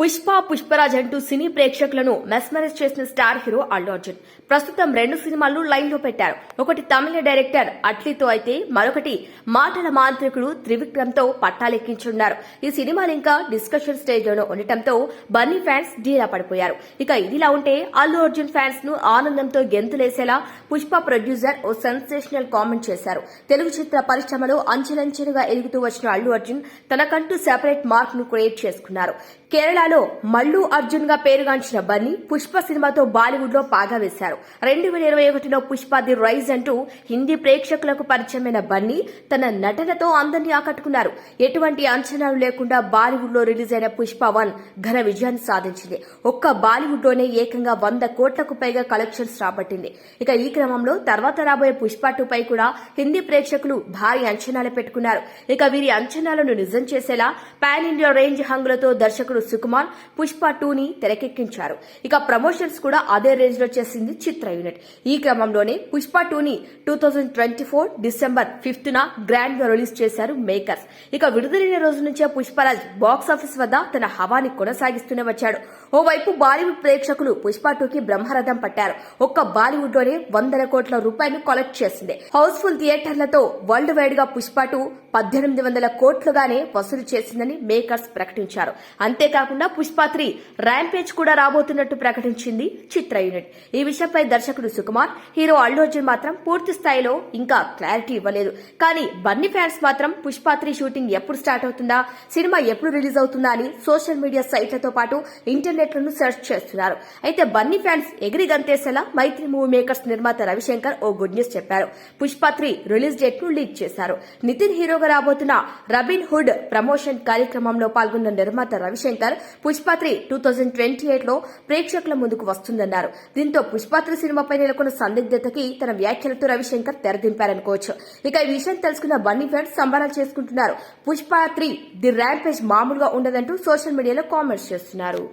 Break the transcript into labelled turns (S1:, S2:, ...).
S1: పుష్పరాజ్ అంటూ సినీ ప్రేక్షకులను మెస్మరైజ్ చేసిన స్టార్ హీరో అల్లు అర్జున్ ప్రస్తుతం 2 సినిమాలు లైన్ లో పెట్టారు. ఒకటి తమిళ డైరెక్టర్ అట్లీతో అయితే మరొకటి మాటల మాంత్రికుడు త్రివిక్రమ్ తో పట్టాలెక్కించున్నారు. ఈ సినిమాలు ఇంకా డిస్కషన్ స్టేజ్ లోనే ఉండటంతో బన్నీ ఫ్యాన్స్ డీలా పడిపోయారు. ఇక ఇదిలా ఉంటే అల్లు అర్జున్ ఫ్యాన్స్ ను ఆనందంతో గెంతులేసేలా పుష్ప ప్రొడ్యూసర్ ఓ సెన్సేషనల్ కామెంట్ చేశారు. తెలుగు చిత్ర పరిశ్రమలో అంచెలంచెలుగా ఎదుగుతూ వచ్చిన అల్లు అర్జున్ తనకంటూ సెపరేట్ మార్క్ ను క్రియేట్ చేసుకున్నారు. కేరళలో మల్లు అర్జున్ గా పేరుగాంచిన బన్నీ పుష్ప సినిమాతో బాలీవుడ్ లో పాగా వేశారు. 2021లో పుష్ప ది రైజ్ అంటూ హిందీ ప్రేక్షకులకు పరిచయమైన బన్నీ తన నటనతో అందరినీ ఆకట్టుకున్నారు. ఎటువంటి అంచనాలు లేకుండా బాలీవుడ్ లో రిలీజ్ అయిన పుష్ప 1 ఘన విజయాన్ని సాధించింది. ఒక్క బాలీవుడ్ లోనే ఏకంగా 100 కోట్లకు పైగా కలెక్షన్స్ రాబట్టింది. ఇక ఈ క్రమంలో తర్వాత రాబోయే పుష్ప 2 పై కూడా హిందీ ప్రేక్షకులు భారీ అంచనాలు పెట్టుకున్నారు. ఇక వీరి అంచనాలను నిజం చేసేలా పాన్ ఇండియా రేంజ్ హంగులతో దర్శకుడు సుకుమార్ పుష్ప 2ని తెరకెక్కించారు. ఇక ప్రమోషన్స్ కూడా అదే రేంజ్ లో చేసింది చిత్ర యూనిట్. ఈ క్రమంలోనే పుష్ప 2ని 2024 డిసెంబర్ 5న గ్రాండ్ గా రిలీజ్ చేశారు మేకర్స్. ఇక విడుదలైన రోజు నుంచే పుష్పరాజ్ బాక్సాఫీస్ వద్ద తన హవాని కొనసాగిస్తూనే వచ్చాడు. ఓవైపు బాలీవుడ్ ప్రేక్షకులు పుష్ప 2కి బ్రహ్మరథం పట్టారు. ఒక్క బాలీవుడ్ లోనే 100 కోట్ల రూపాయలు కలెక్ట్ చేసింది. హౌస్ఫుల్ థియేటర్లతో వరల్డ్ వైడ్ గా పుష్ప 2 1800 కోట్లుగానే వసూలు చేసిందని మేకర్స్ ప్రకటించారు. అంతేకాకుండా పుష్ప 3 ర్యాంపేజ్ కూడా రాబోతున్నట్టు ప్రకటించింది చిత్ర యూనిట్. ఈ విషయంపై దర్శకుడు సుకుమార్, హీరో అల్లు అర్జున్ మాత్రం పూర్తి స్థాయిలో ఇంకా క్లారిటీ ఇవ్వలేదు. కానీ బన్నీ ఫ్యాన్స్ మాత్రం పుష్ప 3 షూటింగ్ ఎప్పుడు స్టార్ట్ అవుతుందా, సినిమా ఎప్పుడు రిలీజ్ అవుతుందా అని సోషల్ మీడియా సైట్లతో పాటు ఇంటర్నెట్లను సెర్చ్ చేస్తున్నారు. అయితే బన్నీ ఫ్యాన్స్ ఎగిరి గంతేసేలా మైత్రి మూవీ మేకర్స్ నిర్మాత రవిశంకర్ ఓ గుడ్ న్యూస్ చెప్పారు. పుష్ప 3 రిలీజ్ డేట్ ను లీక్ చేశారు. నితిన్ హీరోగా రాబోతున్న రాబిన్ హుడ్ ప్రమోషన్ కార్యక్రమంలో పాల్గొన్న నిర్మాత రవిశంకర్ పుష్ప 3 2028 లో ప్రేక్షకుల ముందుకు వస్తుందన్నారు. దీంతో పుష్ప 3 సినిమాపై నెలకొన్న సందిగ్ధతకి తన వ్యాఖ్యలతో రవిశంకర్ తెరదింపారనుకోవచ్చు. ఇక ఈ విషయం తెలుసుకున్న బన్నీ ఫ్యాన్స్ సంబరాలు చేసుకుంటున్నారు. పుష్ప 3 ది ర్యాంపేజ్ మామూలుగా ఉండదంటూ సోషల్ మీడియాలో కామెంట్స్ చేస్తున్నారు.